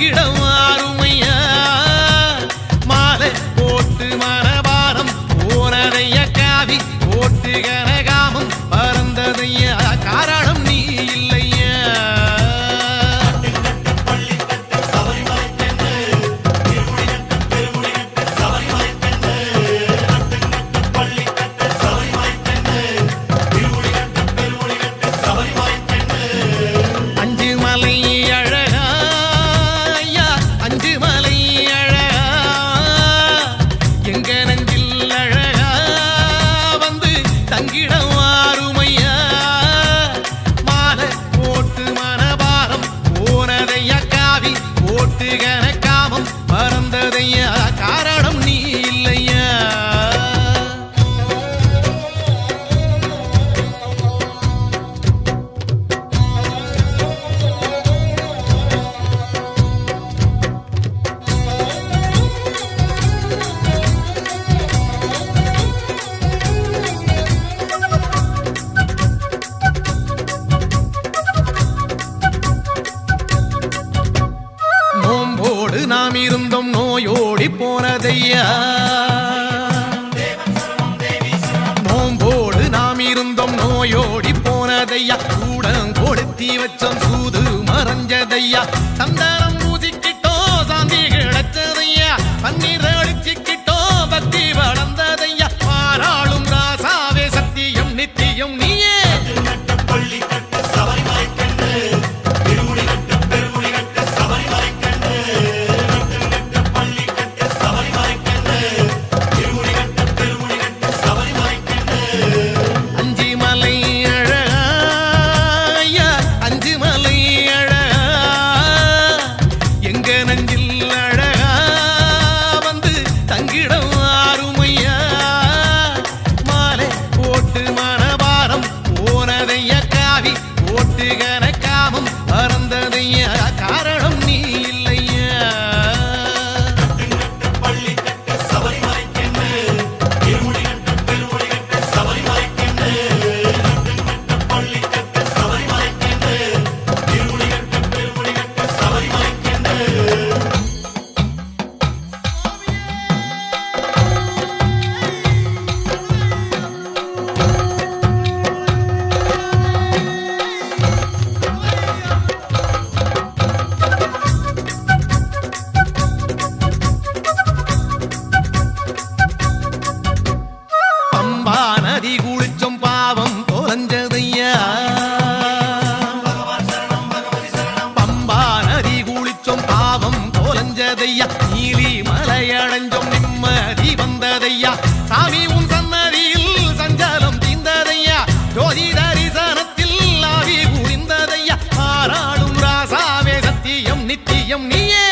தங்கிடம் ஆறுமையா மாலை போட்டு மனபாரம் போனதைய காவி போட்டு கனகாமம் பறந்ததையா காரணம் நீ இல்லையா காரணம் நீ இல்லையா நோம்போடு நாம் இருந்தோம் நோயோடி போனதையா நோம்போடு நாம் இருந்தோம் நோயோடி போனதையா கூடம் கொடுத்தி வச்சோம் சூது மறைஞ்சதையா சந்தானம் பூசிக்கிட்டோம் சாந்தி கிடைச்சதையா பன்னீர் அடிச்சுக்கிட்டோம் பக்தி வளர்ந்ததையா பாராளும் ராசாவே சத்தியம் நித்தியம் நீயே காரணம் நீ இல்லையா நீலி மலையடைஞ்சோம் நிம்மதி வந்ததையா சாமி உன் சன்னதியில் சஞ்சலம் தீர்ந்ததையா ஜோதி தரிசனத்தில் ஆவி புரிந்ததையா ஆராளும் ராசாவே சத்தியம் நித்தியம் நீயே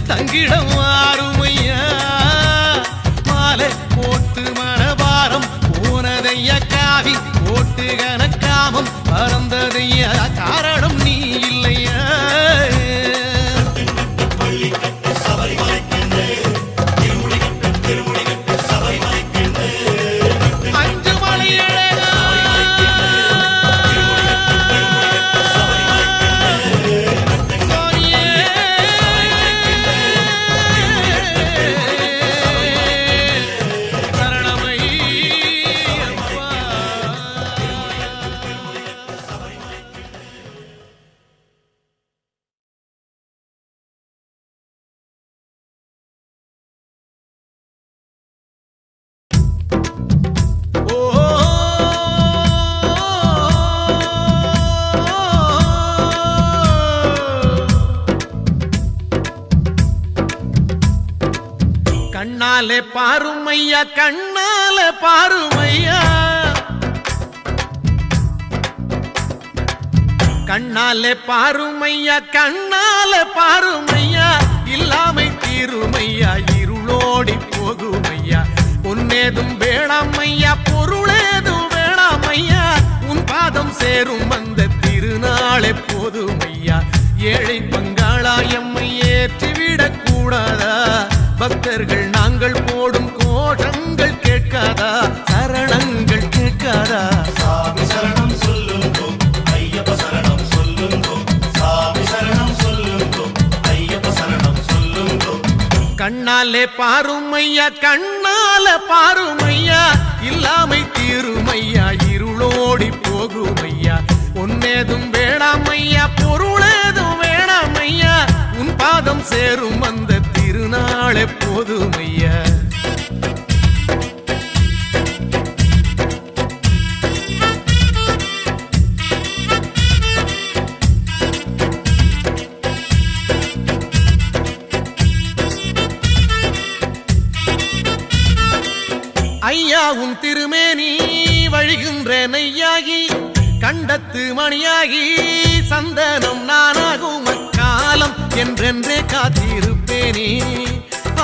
தங்கிடம் ஆறுமையா மாலை போட்டு மனபாரம் போனதையா காவி போட்டு கனக்காமம் பறந்ததையா காரணம் நீ இல்லையா கண்ணாலே பாருமையா கண்ணாலே பாருமையா கண்ணாலே பாருமையா கண்ணாலே பாருமையா இல்லாமை தீருமையா இருளோடி போகுமையா பொன்னே பொன்னேதும் வேணாம் ஐயா, பொருளேதும் வேணாம் ஐயா, உன் பாதம் சேரும் அந்த திருநாளே போதும் ஐயா. ஏழை பங்காளா எம்மை ஏற்றிவிடக் கூடாதா? பக்தர்கள் நாங்கள் போடும் கோஷங்கள் கேட்காதா? சரணங்கள் கேட்காதா? சாமி சரணம் சொல்லுங்கோ, ஐயப்ப சரணம் சொல்லுங்கோ, சாமி சரணம் சொல்லுங்கோ, ஐயப்ப சரணம் சொல்லுங்கோ. கண்ணாலே பாருமையா, கண்ணால பாருமையா, இல்லாமை தீருமையா, இருளோடி போகுமையா. பொன்னேதும் வேணாமையா, பொருளேதும் வேணாமையா, உன் பாதம் சேரும் அந்த திருநாளே போதுமையா. ஐயா உன் திருமேனி வழிகின்ற நெய்யாகி, கண்டத்து மணியாகி, சந்தனம் நானாகும் அக்காலம் என்றென்றே காத்திருப்பேனே.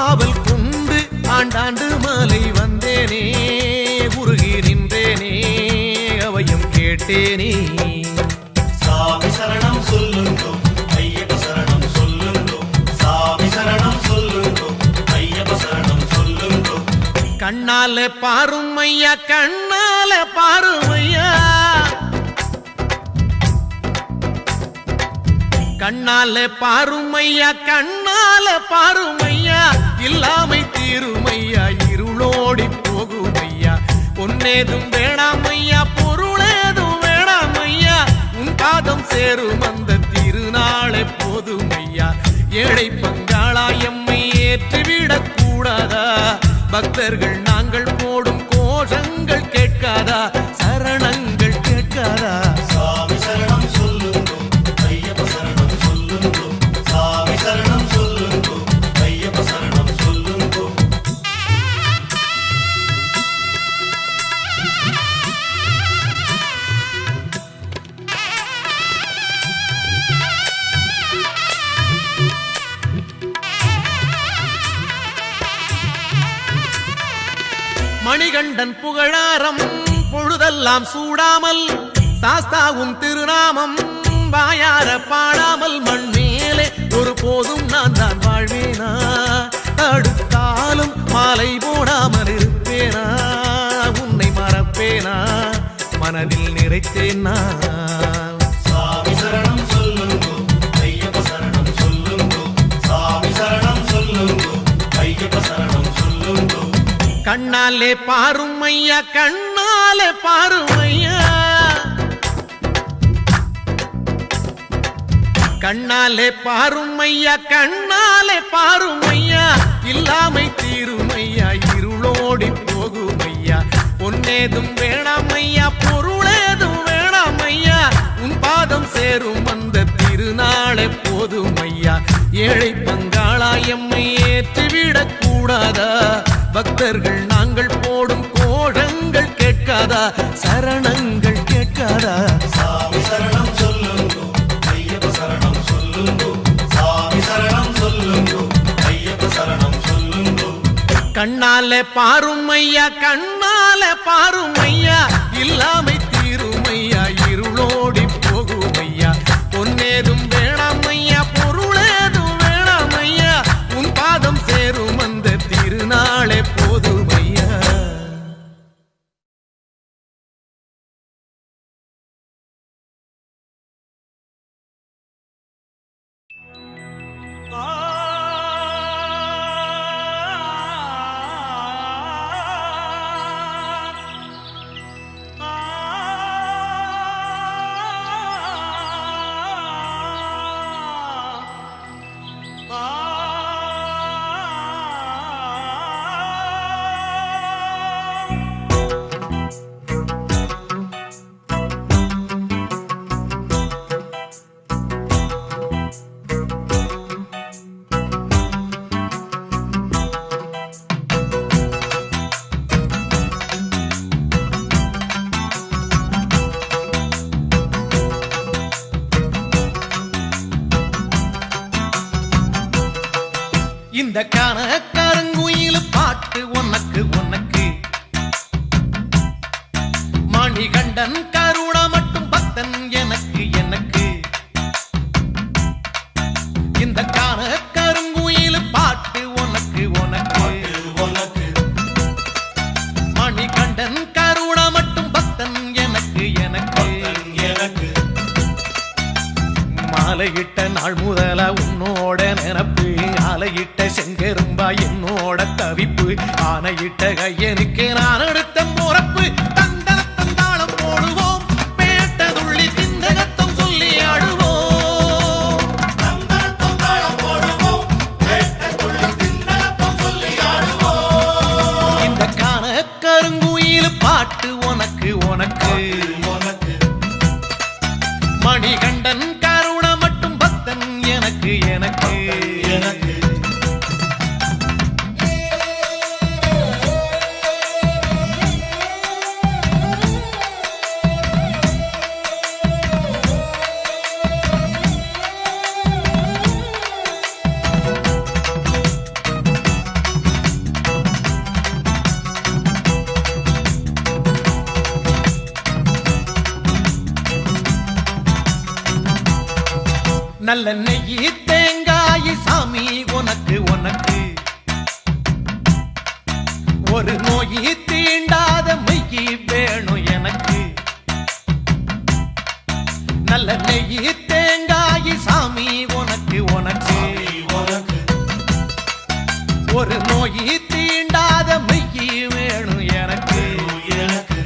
ஆவல் கொண்டு ஆண்டாண்டு மாலை வந்தேனே, உருகி நின்றேனே, அவையும் கேட்டேனே. சாமி சரணம் சொல்லுங்கோ, ஐயப்ப சரணம் சொல்லுங்கோ, சாமி சரணம் சொல்லுங்கோ, ஐயப்ப சரணம் சொல்லுங்கோ. கண்ணால பாருமையா, கண்ணால பாருமையா, கண்ணால பாருமையா, கண்ணால பாருமையா, இல்லாமை தீருமையா, இருளோடி போகுமையா. பொன்னேதும் வேணாமையா, பொருளேதும் வேணாமையா, உன் பாதம் சேரும் அந்த திருநாளே போதுமையா. ஏழை பங்காளா எம்மை ஏற்றிவிடக் கூடாதா? பக்தர்கள் நாங்கள் போடும் கோஷங்கள் கேட்காதா? சரணங்கள் கேட்காதா? சாமி சரணம் சொல்லுங்கோ, ஐயப்ப சரணம் சொல்லுங்கோ, சாமி சரணம் சொல்லுங்கோ, ஐயப்ப சரணம் சொல்லுங்கோ. மணிகண்டன் புகழாரம் பொழுதெல்லாம் சூடாமல், சாஸ்தாவும் திருநாமம் வாயார பாடாமல், மண் மேலே ஒரு போதும் நான் தான் வாழ்வேனா? அடுத்தாலும் மாலை போடாமல் இருப்பேனா? உன்னை மறப்பேனா? மனதில் நிறைத்தேனா? சாமி சரணம் சொல்லுங்கோ, ஐயப்ப சரணம் சொல்லுங்கோ, சாமி சரணம் சொல்லுங்கோ, ஐயப்ப சரணம் சொல்லுங்கோ. கண்ணாலே பாருமையா, கண்ணாலே பாருமையா, கண்ணாலே பாருமையா, கண்ணாலே பாருமையா, இல்லாமை தீருமையா, இருளோடி போகுமையா. பொன்னேதும் வேணாமையா, பொருளேதும் வேணாமையா, உன் பாதம் சேரும் அந்த திருநாளே போதுமையா. ஏழை பங்காளா எம்மை ஏற்றிவிடக் கூடாதா? பக்தர்கள் நாங்கள் போடும் கோஷங்கள் கேட்காதா? சரணங்கள் கேட்காதா? சாமி சரணம் சொல்லுங்கோ, ஐயப்ப சரணம் சொல்லுங்கோ, சாமி சரணம் சொல்லுங்கோ, ஐயப்ப சரணம் சொல்லுங்கோ. கண்ணால பாருமையா, கண்ணால பாருமையா, இல்லாமை தீருமையா, இருளோடி போகுமையா. பொன்னேதும் வேணாமையா, பொருளேதும் வேணாமையா, உன் பாதம் சேரும் அந்த திருநாளே போதுமையா. இந்த கனகருங்குயில் பாட்டு உனக்கு உனக்கு கண்டன் கருண மட்டும் பக்தன் எனக்கு எனக்கு இந்த காண கருங்குயில் பாட்டு உனக்கு உனக்கு உனக்கு மணி கண்டன் கருண மட்டும் பக்தன் எனக்கு எனக்கு எனக்கு மாலையிட்ட நாள் முதலா உன்னோட நினப்பு ஆலையிட்ட செங்கரும்பா என்னோட தவிப்பு ஆனையிட்ட கையனுக்கு நான் எடுத்த முறப்பு தந்தனத்தன் தாளம் போடுவோம் பேட்டதுள்ளி திந்தகத்தம் சொல்லி ஆடுவோம் தந்தனத்தம் தாளம் போடுவோம் வேட்டத்துள்ளி திண்டகத்தம் சொல்லி ஆடுவோம் இந்த காண கருங்குயில் பாட்டு உனக்கு உனக்கு உனக்கு மணிகண்டன் கருண மட்டும் பக்தன் எனக்கு எனக்கு எனக்கு நல்ல நெய்யி தேங்காய் சாமி உனக்கு உனக்கு ஒரு நோயி தீண்டாத மெய்யி வேணும் எனக்கு நல்ல நெய்யி தேங்காய் சாமி உனக்கு உனக்கு உனக்கு ஒரு நோயி தீண்டாத மெய்யி வேணும் எனக்கு எனக்கு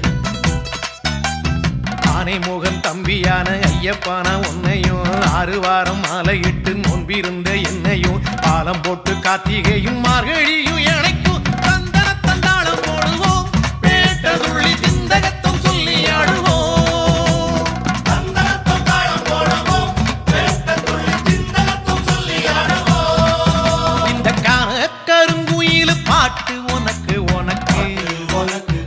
ஆனைமுகன் தம்பியான ஐயப்பான உன்னையும் 6 வாரம் மாலையிட்டு நோன்பிருந்த என்னையும் பாலம் போட்டு கார்த்திகையும் மார்கழியும் இணைக்கும் தந்தனத்தன் தாளம் போடுவோம் பேட்டதுள்ளி திந்தகத்தம் சொல்லி ஆடுவோம் தந்தனத்தம் தாளம் போடுவோம் வேட்டத்துள்ளி திண்டகத்தம் சொல்லி ஆடுவோம் இந்த காண கருங்குயில் பாட்டு உனக்கு உனக்கு உனக்கு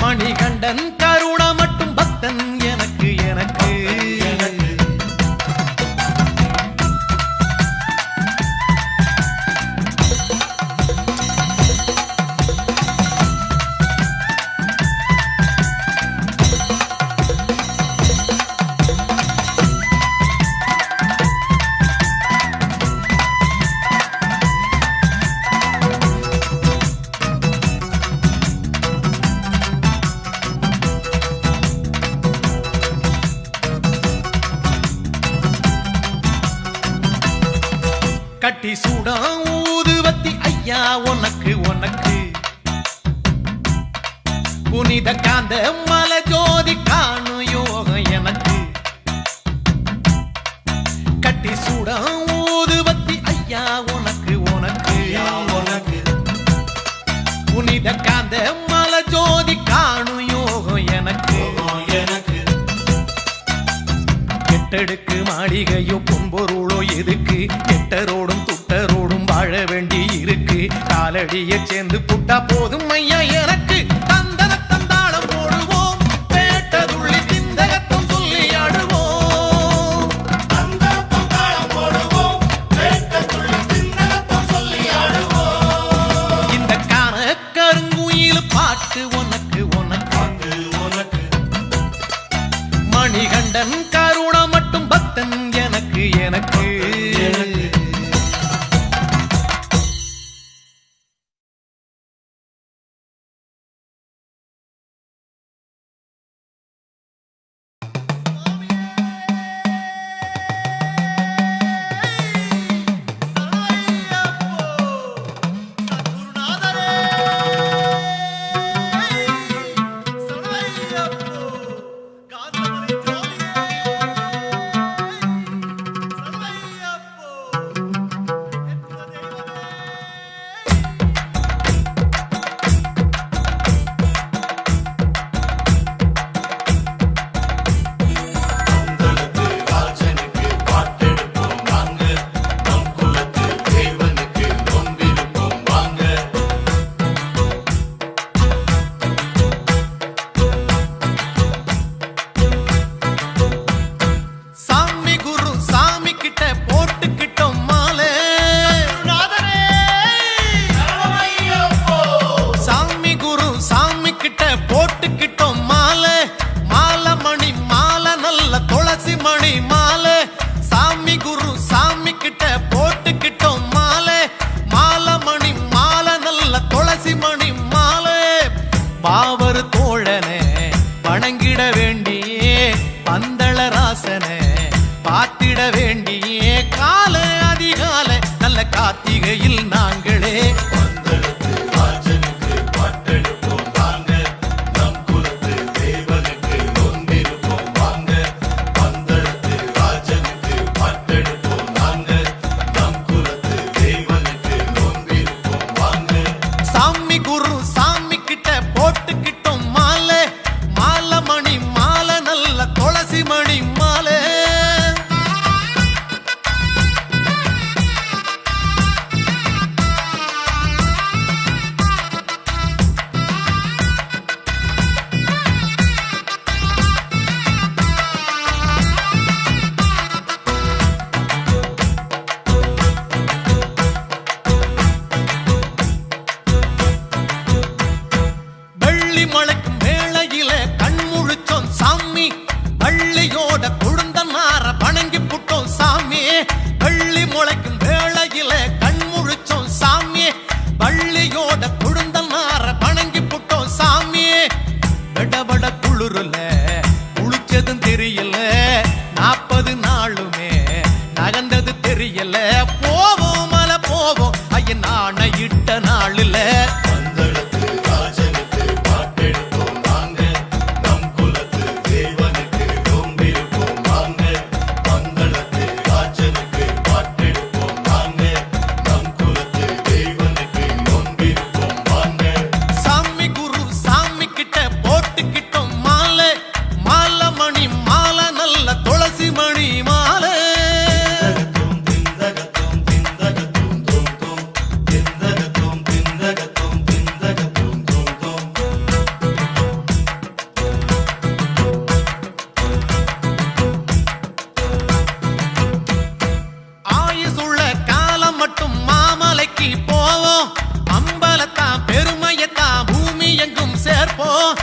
மணிகண்டன் கருண மட்டும் பக்தன் எனக்கு எனக்கு எனக்கு கட்டி சூடா ஊதுவத்தி ஐயா உனக்கு உனக்கு புனித காந்த மலை ஜோதி காணு யோகம் எனக்கு கட்டி சூடா ஊதுவத்தி ஐயா உனக்கு உனக்கு உனக்கு புனித காந்த மலை ஜோதி காணு யோகம் எனக்கு எனக்கு எட்டடுக்கு மாளிகையோ பொன்பொருளோ எதுக்கு எட்டரோடும் துட்டரோடும் வாழ வேண்டி இருக்கு காலடியை சேர்ந்து புட்டா போதும் ஐயா எனக்கு தந்தனத்தன் தாளம் போடுவோம் பேட்டதுள்ளி திந்தகத்தம் சொல்லி ஆடுவோம் தந்தனத்தம் தாளம் போடுவோம் வேட்டத்துள்ளி திண்டகத்தம் சொல்லி ஆடுவோம் இந்த காண கருங்குயில் பாட்டு உனக்கு உனக்கு உனக்கு மணிகண்டன் கருண மட்டும் பக்தன் எனக்கு எனக்கு எனக்கு போட்டுக்கிட்டோம் மாலை பாவர் தோழனே வணங்கிட வேண்டியே பந்தள ராசனே பார்த்திட வேண்டியே கால அதிகால நல்ல கார்த்திகையில் நாங்களே பந்தளத்து ராஜனுக்கு பாட்டெடுப்போம் வாங்க நம் குலத்து தேவனுக்கு நொந்திருப்போம் வாங்க பந்தளத்து ராஜனுக்கு பாட்டெடுப்போம் வாங்க நம் குலத்து தேவனுக்கு நொந்திருப்போம் வாங்க சாமி குரு சாமி கிட்ட போட்டுக்கிட்டோம் மாலை மாலை மணி மாலை நல்ல துளசி மணி மாலை வெள்ளி முளைக்கும் வேளையில கண் முழிச்சோம் சாமி வள்ளியோட குழுந்த நார வணங்கி புட்டோம் சாமி வெள்ளி முளைக்கும் வேளையில கண் முழிச்சோம் சாமி வள்ளியோட குழுந்த நார வணங்கி புட்டோம் சாமி விடவட குளிரல குளிச்சதும் தெரியல 40 நாளுமே நகர்ந்தது தெரியல போவோம் மலை போவோம் ஐயன் நாண இட்ட நாளில் பந்தளத்து ராஜனுக்கு பாட்டெடுப்போம் வாங்க நம் குலத்து தேவனுக்கு நொந்திருப்போம் வாங்க பந்தளத்து ராஜனுக்கு பாட்டெடுப்போம் வாங்க நம் குலத்து தேவனுக்கு நொந்திருப்போம் வாங்க சாமி குரு சாமி கிட்ட போட்டுக்கிட்டோம் மாலை மாலை மணி மாலை நல்ல துளசி மணி மாலை திந்தகத்தும் திந்தகத்தும் தோம் தோம் திந்தகத்தும் திந்தகத்தும் திந்தகத்தும் தோம் தோம் ஆயுசுள்ள காலம் மட்டும் மாமலைக்கு போவோம் அம்பலத்தான் பெருமையத்தான் பூமி எங்கும் சேர்ப்போம்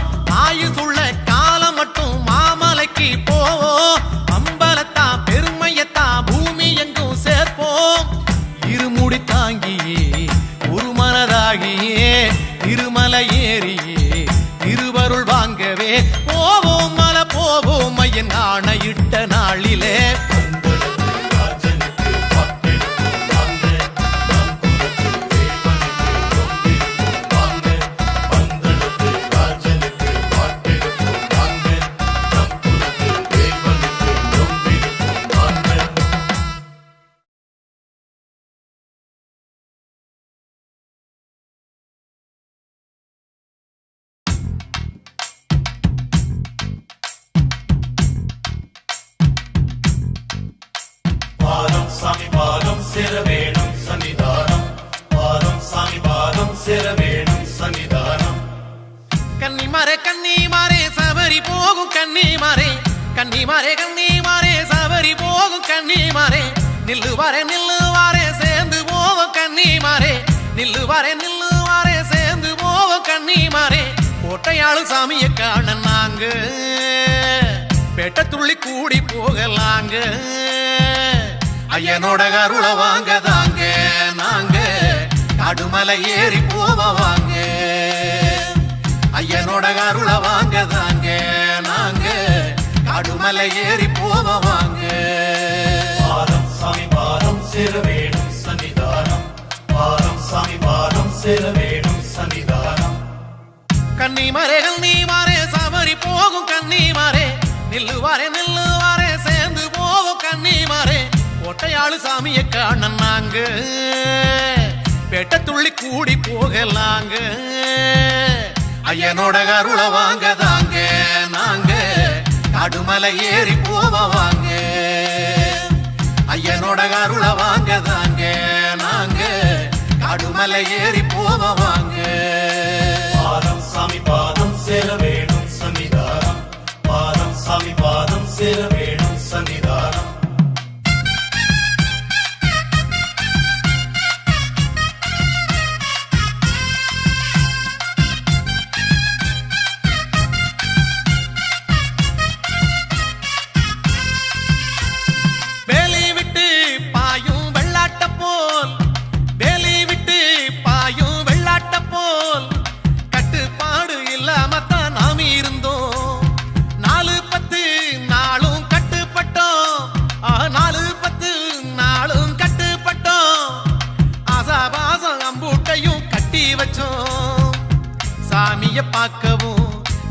ஆயுசுள்ள காலம் மட்டும் மாமலைக்கு போவோம் அம்பலத்தான் பெருமையத்தான் பூமி எங்கும் சேர்ப்போம் இருமுடி தாங்கியே ஒரு மனதாகியே திருமலை ஏறியே திருவருள் வாங்கவே போவோம் மலை போவோம் ஐயன் ஆணையிட்ட நாளிலே பந்தளத்து ராஜனுக்கு பாட்டெடுப்போம் வாங்க நம் குலத்து தேவனுக்கு நொந்திருப்போம் வாங்க பந்தளத்து ராஜனுக்கு பாட்டெடுப்போம் வாங்க நம் குலத்து தேவனுக்கு நொந்திருப்போம் வாங்க பாதம் சாமி பாதம் சேர வேணும் சன்னிதானம் பாதம் சாமி பாதம் சேர வேணும் சன்னிதானம் கன்னிமாரே சபரி போகும் கன்னிமாரே சபரி போகும் கன்னிமாரே நில்லுவாரே சேர்ந்து போவோம் கன்னிமாரே நில்லுவாரே சேர்ந்து போவோம் கன்னிமாரே கோட்டையாளு சாமியை காண நாங்க பெட்ட துள்ளி கூடி போகலாங்க ஐயனோட கருள வாங்க தாங்க நாங்க காடுமலை ஏறி போவாங்க ஐயனோட கருள வாங்க தாங்க நாங்க காடுமலை ஏறி போவாங்க பாதம் சாமி பாதம் சேர வேணும் சன்னிதானம் பாதம் சாமி பாதம் சேர வேணும் சன்னிதானம் கன்னிமாரே சபரி போகும் கன்னிமாரே நில்லுவாரே சேர்ந்து போவோம் கன்னிமாரே கோட்டையாளு சாமியை காண நாங்க பெட்ட துள்ளி கூடி போகலாங்க ஐயனோட கருள வாங்க தாங்க நாங்க காடுமலை ஏறி போவாங்க ஐயனோட கருள வாங்க தாங்க நாங்க காடுமலை ஏறி போவாங்க பாதம் சாமி பாதம் சேர வேணும் சன்னிதானம் பாதம் சாமி பாதம் சேர வேணும் சன்னிதானம் வேலி விட்டு பாயும் வெள்ளாட்ட போல் வேலி விட்டு பாயும் வெள்ளாட்ட போல் சாமிய பார்க்கவும்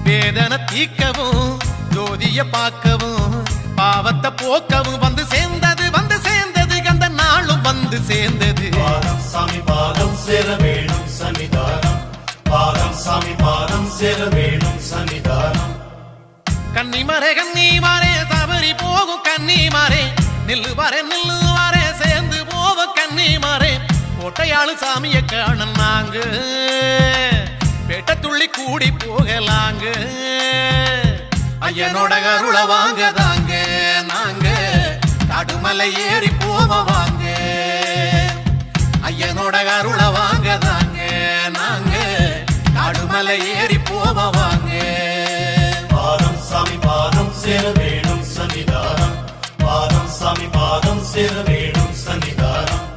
வேதனை தீக்கவும் ஜோதிய பார்க்கவும் பாவத்தை போக்கவும் வந்து சேர்ந்தது அந்த நாளும் வந்து சேர்ந்தது. பாதம் சாமி பாதம் சேர வேணும் சன்னிதானம், பாதம் சாமி பாதம் சேர வேணும் சன்னிதானம். கன்னிமாரே தவறி போகும் கன்னிமாரே, நில்லுவாரே சேர்ந்து போவோம் கன்னிமாரே. கோட்டையாளு சாமிய காண நாங்க பேட்ட துள்ளி கூடி போகலாங்க. ஐயனோட அருள வாங்க தாங்க நாங்க காடுமலை ஏறி போவோம் வாங்க. ஐயனோட அருள வாங்க தாங்க நாங்க காடுமலை ஏறி போவோம் வாங்க. பாதம் சாமி பாதம் சேர வேணும் சன்னிதானம், பாதம் சாமி பாதம் சேர வேணும் சன்னிதானம்.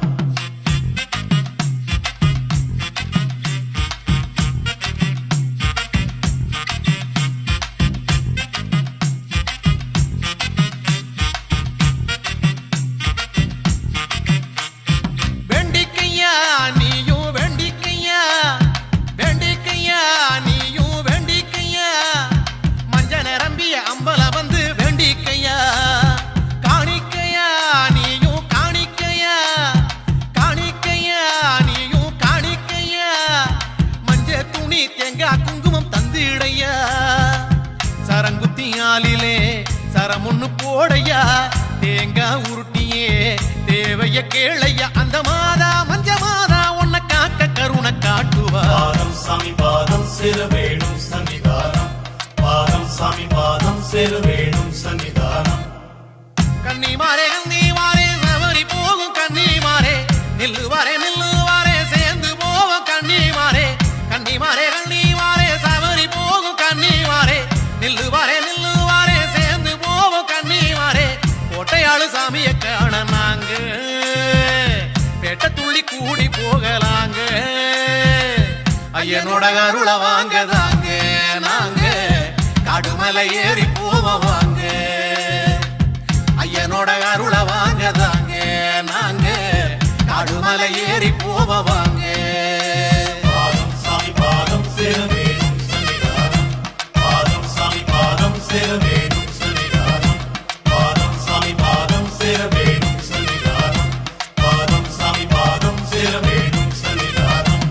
குங்குமம் தந்திடையா சரங்குத்தியாலிலே சரமுன்னு போடையா தேங்காய் உருட்டியே தேவைய கேளையா அந்த மாதா மஞ்ச மாதா உன்னை காக்க கருணை காட்டுவா. பாதம் சாமி பாதம் சேர வேணும் சன்னிதானம், பாதம் சாமி பாதம் சேர வேணும் சன்னிதானம். கன்னிமாரே சவரி போகும் கன்னிமாரே, நில்லுவாரே சேர்ந்து போவோம் கன்னிமாரே. கன்னிமாரே சவரி போகும் கன்னிமாரே, நில்லுவாரே சேர்ந்து போவோம் கன்னிமாரே. கோட்டையாளு சாமிய காண நாங்க பேட்ட துள்ளி கூடி போகலாங்க. ஐயனோட அருள வாங்க தாங்க நாங்க காடுமலை ஏறி போவோம் வாங்க. ஐயனோட அருள வாங்க தாங்க நாங்க காடுமலை ஏறி போவோம் வாங்க. பாதம் சாமி பாதம் சேர வேணும் சன்னிதானம், பாதம் சாமி பாதம் சேர வேணும் சன்னிதானம், பாதம் சாமி பாதம் சேர வேணும் சன்னிதானம், பாதம் சாமி பாதம் சேர வேணும் சன்னிதானம்.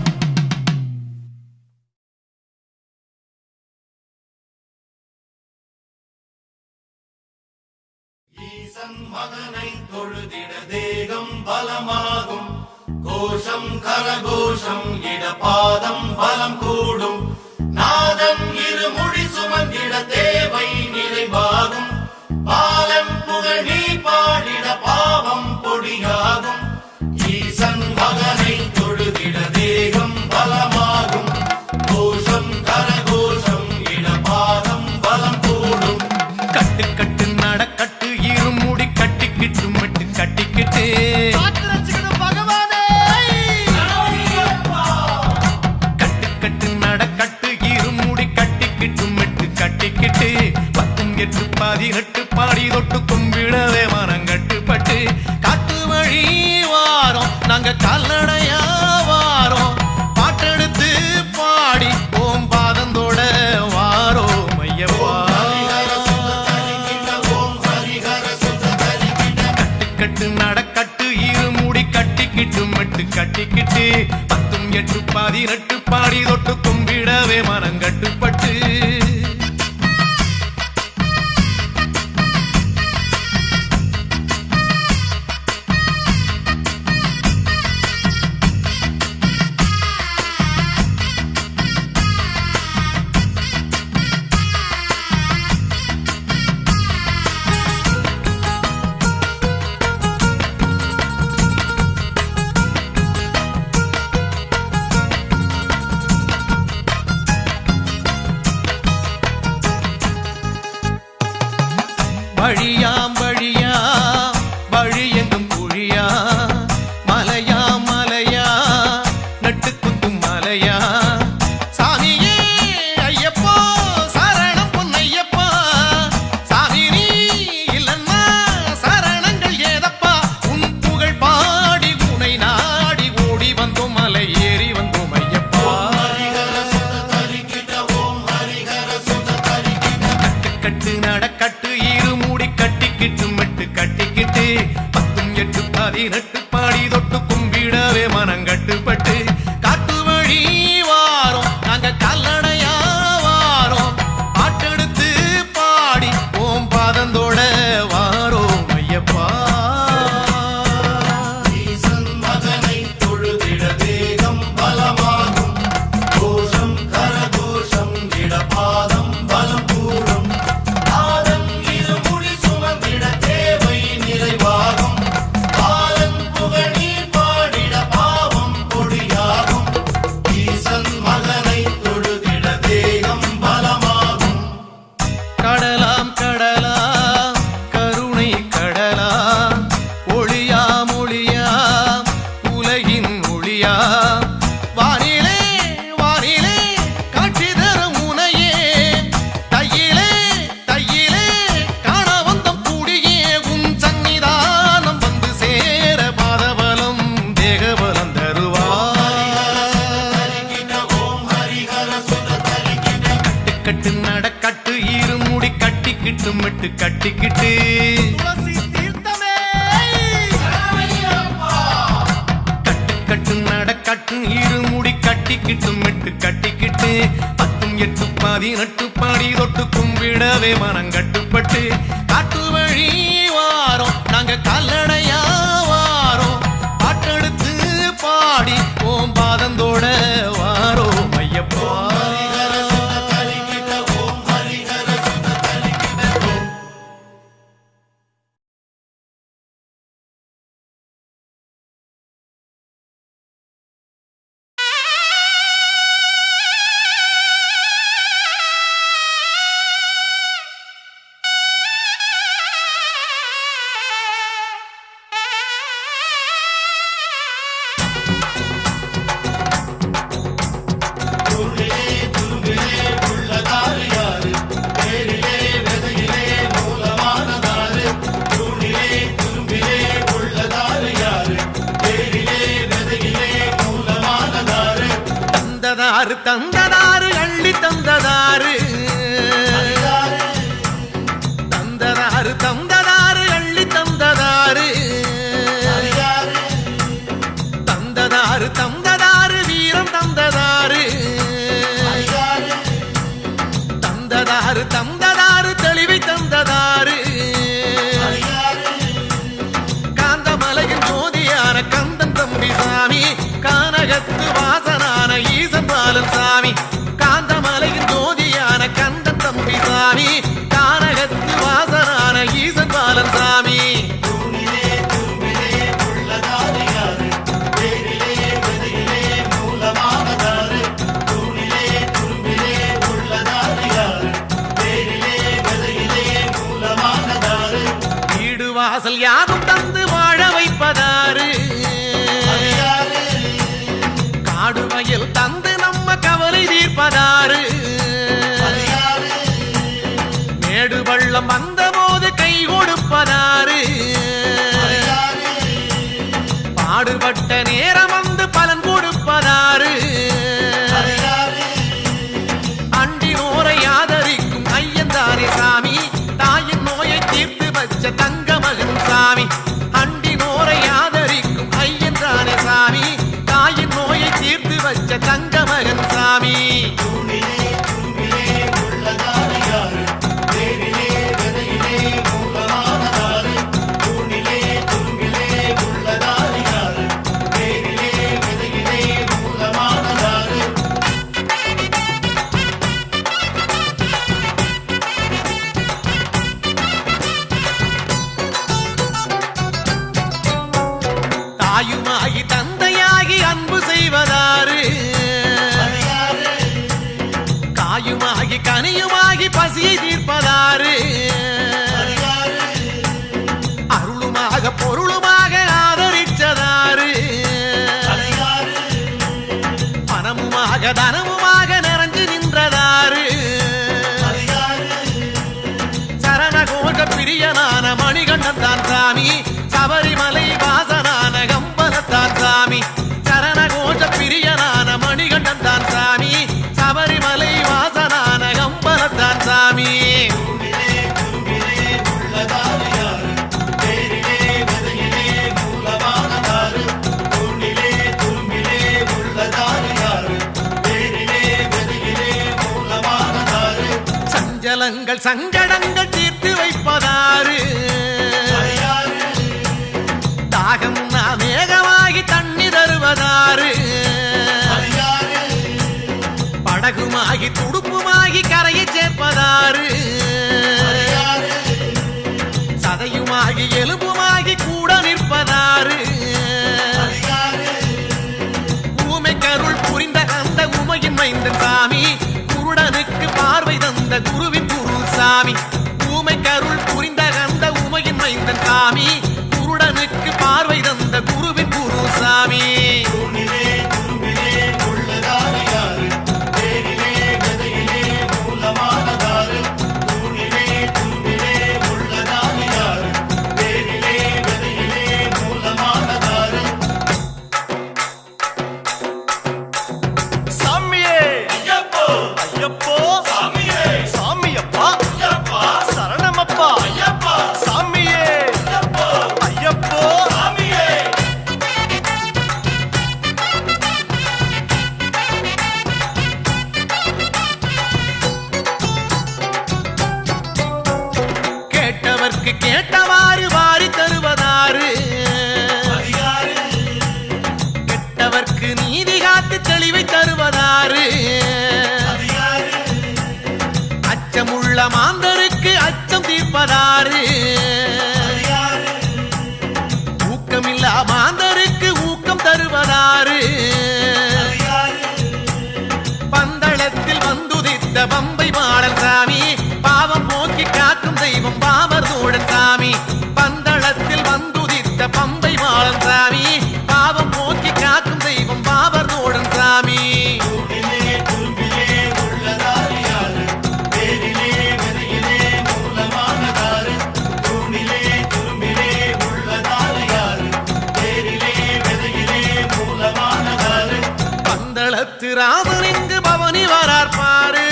ஈசன் மகனை தொழுதிட தேகம் பலமாகும், கோஷம் கரகோஷம் இடபாதம் பலம் கூடும், நாதன் இருமுடி சுமந்திட தேவை நிறைவாகும், பாலன் புகழ் நீ பாடிட பாவம் பொடியாகும். ஈசன் மகனை தொழுதிட தேகம் பலமாகும், கோஷம் கரகோஷம் இடபாதம் பலம் கூடும். கட்டு கட்டு நடக்கட்டு இருமுடி கட்டிக்கிட்டு மட்டு கட்டிக்கிட்டு பதினெட்டு பாடி தொட்டு கும்பிடவே மரங்கட்டுப்பட்டு காட்டு வழி வாரோம் நாங்க கால்நடையா வாரோம், பாட்டெடுத்து பாடி ஓம் பாதந்தோட வாரோம் ஐயப்பா. கட்டு நடக்கட்டு இருமுடி கட்டிக்கிட்டு மட்டு கட்டிக்கிட்டு 10 8 18 பாடி தொட்டு கும்பிடவே மரங்கட்டுப்பட்டு வழியாம் வழி எங்கும் குழியா, மலையா நட்டு குத்தும் மலையா. சாமியே ஐயப்பா சரணம் பொன்னையப்பா, சாமி நீ இல்லன்னா சரணங்கள் ஏதப்பா. உன் புகழ் பாடி உனை நாடி ஓடி வந்தோம் மலை ஏறி வந்தோம் ஐயப்பா. கட்டிக்கிட்டு மெட்டு கட்டிக்கிட்டு துளசி தீர்த்தமே கட்டு கட்டு நடக்கட்டு இருமுடி கட்டிக்கிட்டு மெட்டு கட்டிக்கிட்டு 10 8 18 பாடி தொட்டு கும்பிடவே மனம் கட்டுப்பட்டு காட்டு வழி வாரோம் நாங்க கல்லடையா வாரோம் பாட்டெடுத்து பாடி ஓம் பாதந்தோட வாரோம் ஐயப்பா தந்ததாரு அள்ளி தந்ததாரு தந்ததாரு அள்ளி தந்ததாரு தந்ததாரு வீரம் தந்ததாரு தந்ததாரு தெளிவை தந்ததாரு காந்தமலையின் ஜோதியான கந்தன் தம்பி சாமி கானகத்து வாசனான ஈசன் பாலன் சாமி காந்தமலையின் ஜோதியான கந்தன் தம்பி சாமி கானகத்து வாசனான ஈசன் பாலன் சாமி வீடு வாசல் யாவும் தந்து வாழ வைப்பதாரு காடு வயல் தந்து நம்ம கவலை தீர்ப்பதாரு மேடு பள்ளம் வந்த போது கை கொடுப்பதாரு பாடுபட்ட நேரம் வந்து பலன் கொடுப்பதாரு அண்டினோரை ஆதரிக்கும் ஐயன்தானே சாமி தாயின் நோயை தீர்த்து வச்ச தங்க மகன் சாமி அண்டினோரை ஆதரிக்கும் ஐயன்தானே சாமி தாயின் நோயை தீர்த்து வச்ச தங்க மகன் சாமி தாயுமாகி தந்தையாகி அன்பு செய்வதாரு காயுமாகி கனியுமாகி பசியை தீர்ப்பதாரு அருளுமாக பொருளுமாக ஆதரிச்சதாரு பணமுமாக தனமுமாக நிறைஞ்சு நின்றதாரு சரணகோஷ பிரியனான மணிகண்டன் தான் சாமி சபரிமலை வாசனான கம்பலத்தான் சாமி சரணகோஷ பிரியனான மணிகண்டன் தான் சாமி சபரிமலை வாசனான கம்பலத்தான் சாமி சஞ்சலங்கள் சங்கடங்கள் தீர்த்து வைப்பதாரு தாகம் மேகமாகி தண்ணி தருவதாரு படகுமாகி துடுப்புமாகி கரையை சேர்ப்பதாரு சதையுமாகி எலும்புமாகி கூட நிற்பதாரு ஊமை கருள் புரிந்த அந்த உமையின் மைந்தன் சாமி குருடனுக்கு பார்வை தந்த குருவின் குரு சாமி ஊமை கருள் புரிந்த அந்த உமையின் மைந்தன் சாமி குருடனுக்கு பார்வை தந்த குருவின் குரு சாமி ஐயப்போ சாமியப்பா ஐயப்பா சரண கேட்டவர்க்கு கேட்டவாறு வாரி தருவதாறு கெட்டவர்க்கு நீதி காத்து தெளிவை தருவதாறு அச்சமுள்ள மாந்தருக்கு அச்சம் தீர்ப்பதாறு ஊக்கமில்லா மாந்தருக்கு ஊக்கம் தருவதாறு பந்தளத்தில் வந்துதித்த பம்பை மாடல் சாமி பாவம் போக்கி காக்கும் தெய்வம் பாவர் தோழன் சாமி பந்தளத்தில் வந்துதித்த பம்பை மாடல் சாமி பாவம் போக்கி காக்கும் தெய்வம் பாவர் தோழன் சாமி பந்தளத்து ராமன் இங்கு பவனி வரார் பாரு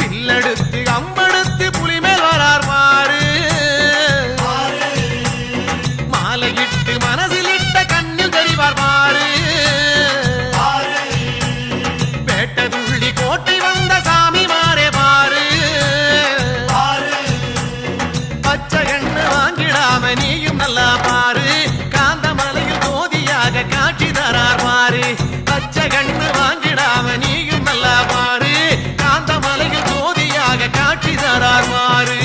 பில்லெடுத்து அம்பெடுத்து புலிமேல் வரார் பாரு மாலையிட்டு மனசிலிட்ட கண்ணில் தெரிவார் பாரு வேட்டதுள்ளி கோட்டை வந்த சாமி மாறே பாரு பச்சை எண்ணு வாங்கிடாம நீயும் நல்லா பாரு காந்தமலையில் ஜோதியாக காட்சி தரார் பாரு பச்சை கண்ணு வாங்கிடாம நீயும் நல்லா பாரு காந்தமலையில் ஜோதியாக காட்சி தரார் பாரு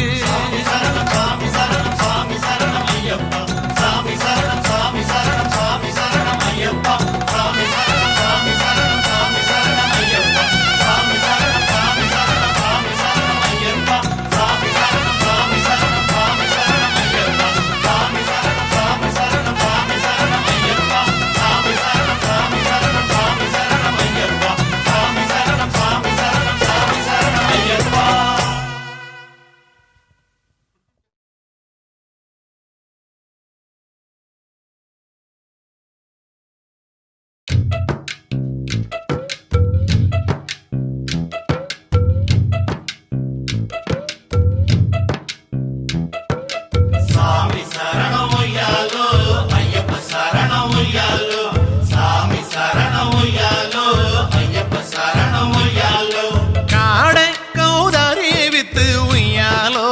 காடை கௌதாரி வித்து உய்யாலோ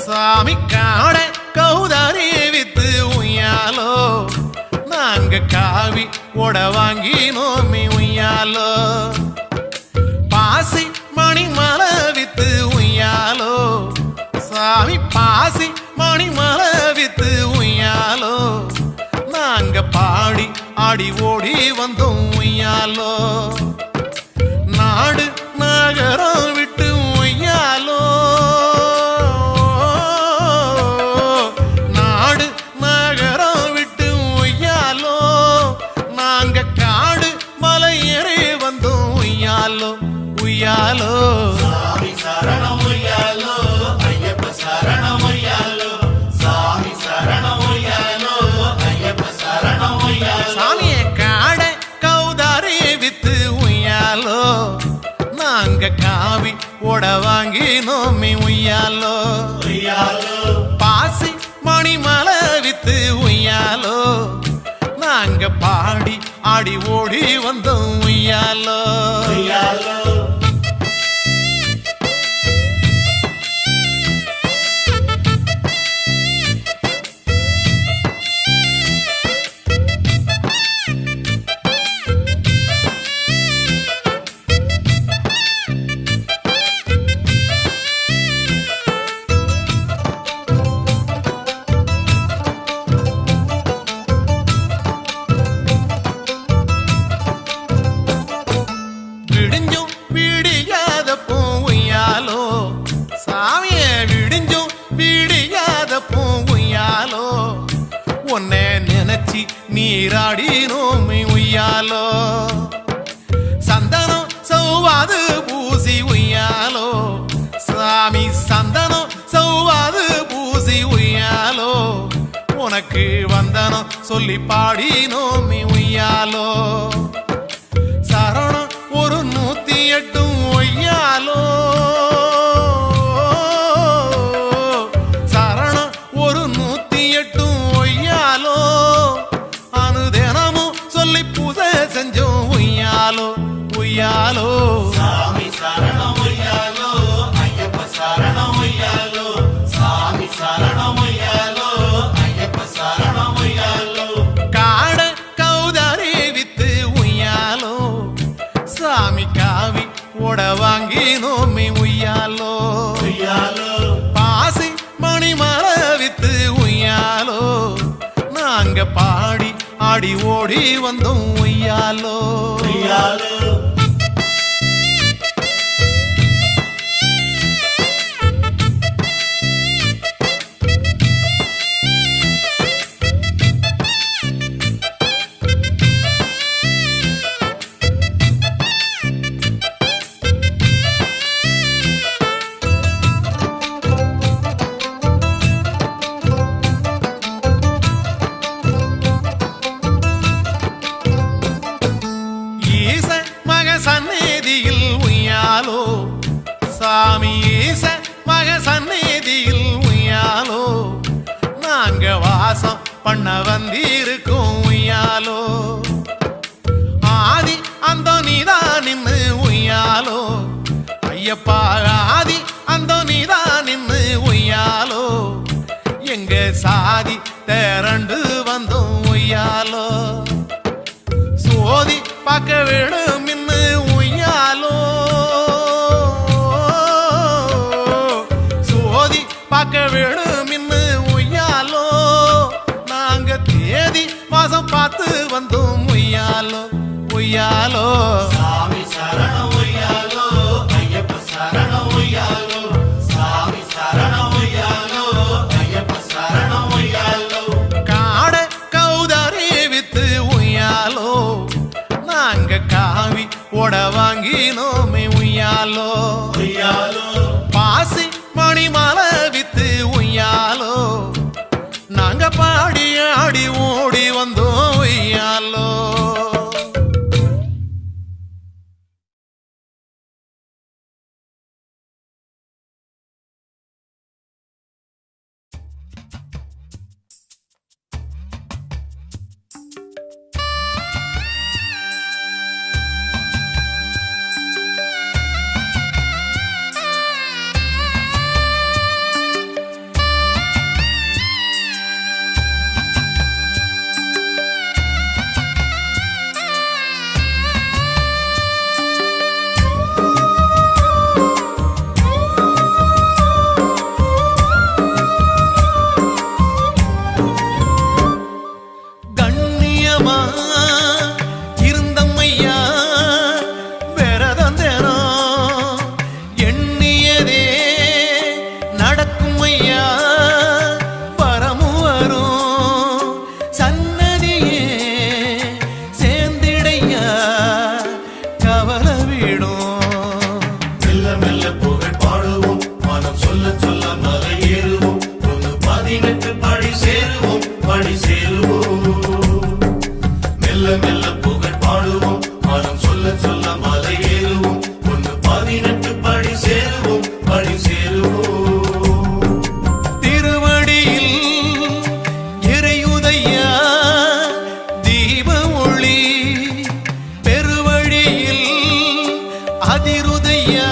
சாமி காடை கௌதாரி வித்து உய்யாலோ நாங்க காவி உட வாங்கினோமி உய்யாலோ பாசி மணி மலை வித்து உய்யாலோ சாமி பாசி மணி மலை வித்து உய்யாலோ நாங்க பாடி ஆடி ஓடி வந்தோம் உய்யாலோ நாடு நகரம் விட்டு உய்யாலோ நாடு நகரம் விட்டு உய்யாலோ நாங்க காடு மலை ஏறி வந்தோம் உய்யாலோ உய்யாலோ சாமிய காடை கௌதாரி வித்து உய்யாலோ நாங்க காவி உட வாங்கினோமி உய்யாலோ பாசி மணி மலை வித்து உய்யாலோ நாங்க பாடி ஆடி ஓடி வந்தோம் உய்யாலோ விடிஞ்சும் விடியாத பூவையாலோ சாமிய விடிஞ்சும் விடியாத பூவையாலோ உன்னை நினைச்சி நீராடினோமை உய்யாலோ சந்தனம் சௌவாது பூசி உய்யாலோ சாமி சந்தனம் சௌவாது பூசி உய்யாலோ உனக்கு வந்தனம் சொல்லி பாடினோமி உய்யாலோ சரணம் ஒரு 108 ஒய்யாலோ சரணம் ஒரு 108 ஒய்யாலோ அனுதினமும் சொல்லி பூசை செஞ்சோம் உய்யாலோ உய்யாலோ சாமி சரணம் உய்யாலோ ஐயப்ப சரணம் காவி ஓட வாங்கினோமே உய்யாலோ உய்யாலோ பாசி மணி மலை வித்து உய்யாலோ நாங்க பாடி ஆடி ஓடி வந்தோம் உய்யாலோ உய்யாலோ ஈச மக சந்நிதியில் உய்யாலோ சாமி ஈச மக சந்நிதியில் உய்யாலோ நாங்க வாசம் பண்ண வந்திருக்கோம் உய்யாலோ ஆதி அந்த நீதான் நின்னு உய்யாலோ ஐயப்பா ஆதி அந்த நீதான் நின்னு உய்யாலோ எங்க சாதி திரண்டு வந்தோம் உய்யாலோ சோதி பார்க்க வேணும் இன்னு உய்யாலோ சோதி பார்க்க வேணும் இன்னு உய்யாலோ நாங்க தேதி மாசம் பார்த்து வந்தோம் உய்யாலோ உய்யாலோ சாமி சரணம் உய்யாலோ ஐயப்ப சரணம் உய்யாலோ சாமி சரணம் உய்யாலோ ஐயப்ப சரணம் உய்யாலோ காட கௌதாரி வித்து உய்யாலோ நாங்க காவி ஓட வாங்கினோமே உய்யாலோ உய்யாலோ பாசி மணி மலை வித்து உய்யாலோ நாங்க பாடி ஆடி ஓடி வந்தோம் உய்யாலோ கண்ணியமா இருந்தம்மையா விரதந்தேனம் எண்ணியதே நடக்கும் ஐயா பரமு வரும் சன்னதியே சேர்ந்திடையா கவலை விடும் மெல்ல மெல்ல புகழ் பாடுவோம் மனம் சொல்ல சொல்ல மலை ஏறுவோம் 18 படி சேருவோம் படி சேருவோம் மெல்ல மெல்ல புகழ் பாடுவோம் மனம் சொல்ல சொல்ல மலை ஏறுவோம் 18 படி சேருவோம் படி சேருவோம் திருவடியில் இறையுதையா தீப ஒளி பெருவழியில் அதிருதையா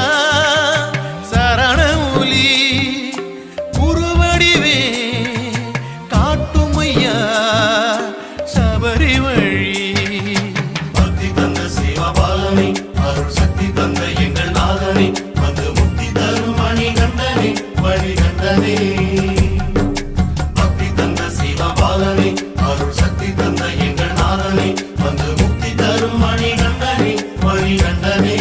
சரண ஒலி குருவடிவே காட்டுமையா சபரி வழி பக்தி தந்த சிவபாலனை அருள் சக்தி தந்த எங்கள் நாதனை வந்து முக்தி தரும் மணிகண்டனே மணிகண்டனே பக்தி தந்த சிவபாலனை அருள் சக்தி தந்த எங்கள் நாதனை வந்து முக்தி தரும் மணிகண்டனே மணிகண்டனே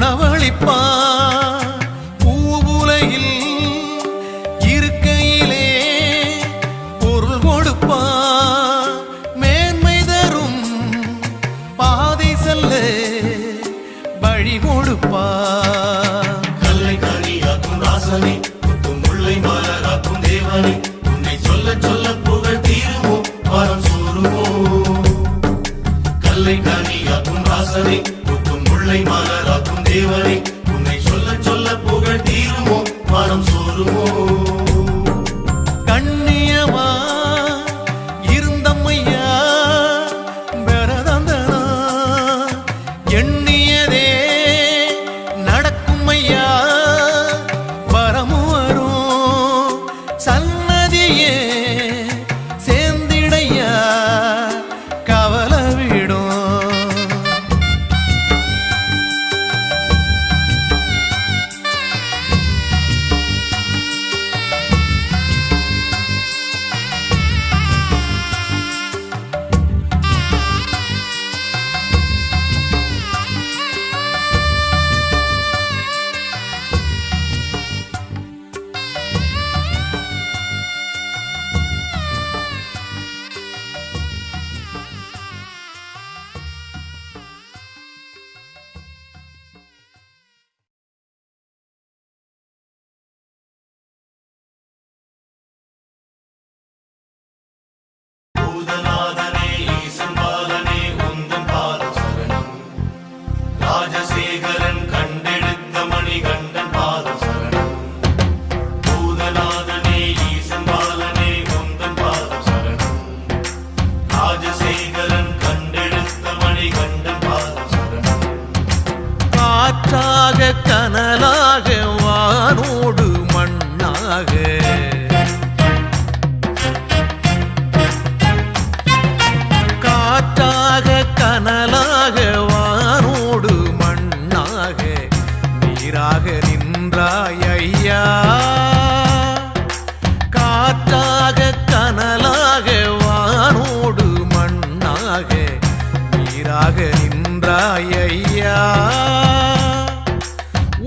உணவளிப்பான் பூவுலையில் இருக்கையிலே பொருள் கொடுப்பான் மேன்மை தரும் பாதை செல்ல வழி கொடுப்பான் கல்லை கனியாக்கும் ராசனே முத்தும் முல்லை மலராக்கும் தேவனே உன்னை சொல்ல சொல்ல புகழ் தீருமோ வரம் சூருமோ கல்லை கனியாக்கும் ராசனே முத்தும் முல்லை மலராக்கும் தேவனே உன்னை சொல்ல சொல்ல புகழ் தீருமோ வரம் சூருமோ கண்ணியமா இருந்தம்மையா பெறதந்தனா எண்ணியதே நடக்கும் ஐயா வரமு வரும் சன்னதியே சேர்ந்திடையா கவலை விடும் பூதநாதனே ஈசன் பாலனே உந்தன் பாதம் சரணம் ராஜசேகரன் கண்டெடுத்த மணிகண்டன் பாதம் சரணம் பூதநாதனே ஈசன் பாலனே உந்தன் பாதம் சரணம் ராஜசேகரன் கண்டெடுத்த மணிகண்டன் பாதம் சரணம் காற்றாக கனலாக வானோடு மண்ணாக காற்றாக கனலாக வானோடு மண்ணாக நீராக நின்றாய் ஐயா காற்றாக கனலாக வானோடு மண்ணாக நீராக நின்றாய் ஐயா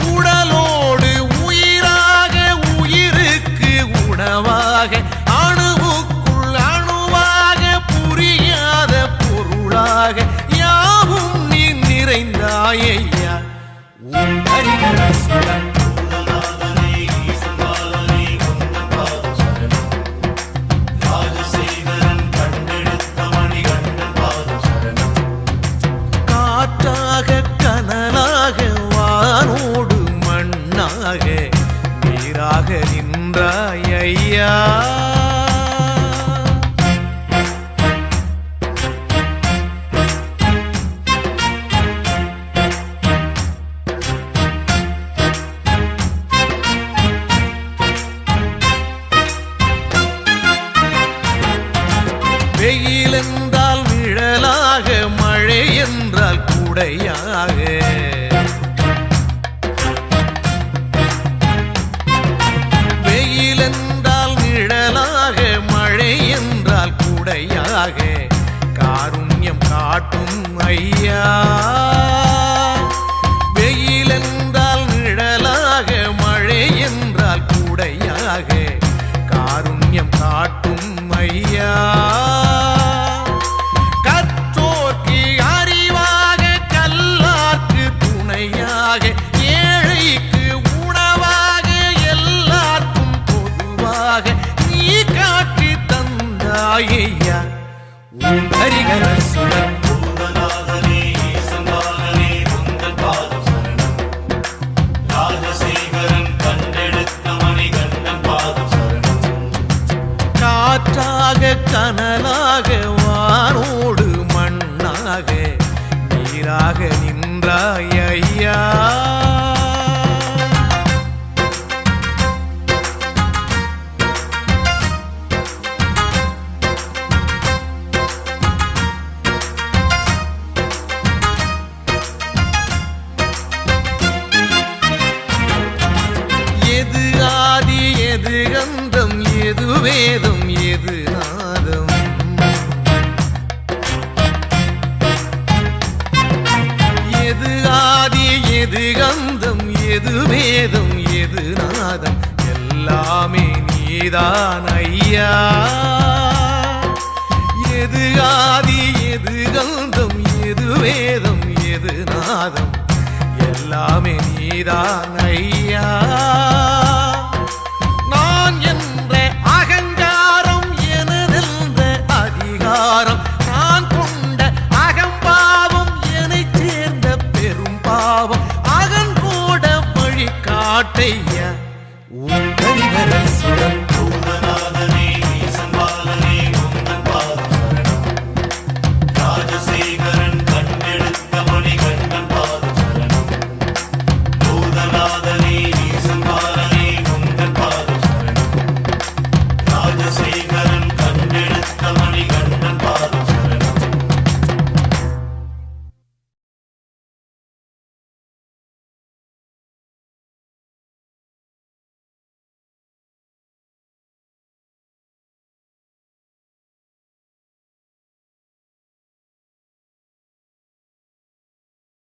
உடலோடு உயிராக உயிருக்கு உணவாக அணுவுக்குள் அணுவாக புரியாத பொருளாக யாவும் நீ நிறைந்தாயையா உன் ஹரிகரசுடன் பூதநாதனே ஈசன் பாலனே உந்தன் பாதம் சரணம் ராஜசேகரன் கண்டெடுத்த மணிகண்டன் பாதம் சரணம் காற்றாக கனலாக வானோடு மண்ணாக நீராக நின்றாய் ஐயா வெயில் என்றால் நிழலாக மழை என்றால் குடையாக வெயில் என்றால் நிழலாக மழை என்றால் குடையாக காருண்யம் காட்டும் ஐயா வெயில் என்றால் நிழலாக மழை என்றால் குடையாக காருண்யம் காட்டும் ஐயா கற்றோர்க்கு அறிவாக கல்லார்க்கு துணையாக ஏழைக்கு உணவாக எல்லாருக்கும் பொதுவாக நீ காட்டி தந்தாயையா உன் ஹரிகரசுடன் பூதநாதனே ஈசன் பாலனே உந்தன் பாதம் சரணம் ராஜசேகரன் கண்டெடுத்த மணிகண்டன் பாதம் சரணம் காற்றாக கனலாக வானோடு மண்ணாக நீராக நின்றாய் ஐயா எது ஆதி எது கந்தம் எது வேதம் எது நாதம் எது ஆதி எது கந்தம் எது வேதம் எது நாதம் எல்லாமே நீதான் ஐயா. எது ஆதி எது கந்தம் எது வேதம் எது நாதம் எல்லாமே நீதான் ஐயா. நான் என்ற அகங்காரம் எனதென்ற அதிகாரம் நான் கொண்ட அகம்பாவம் என்னைச் சேர்ந்த பெரும் பாவம் அகன்றோட வழி காட்டையா உன் கரிகர சுடர்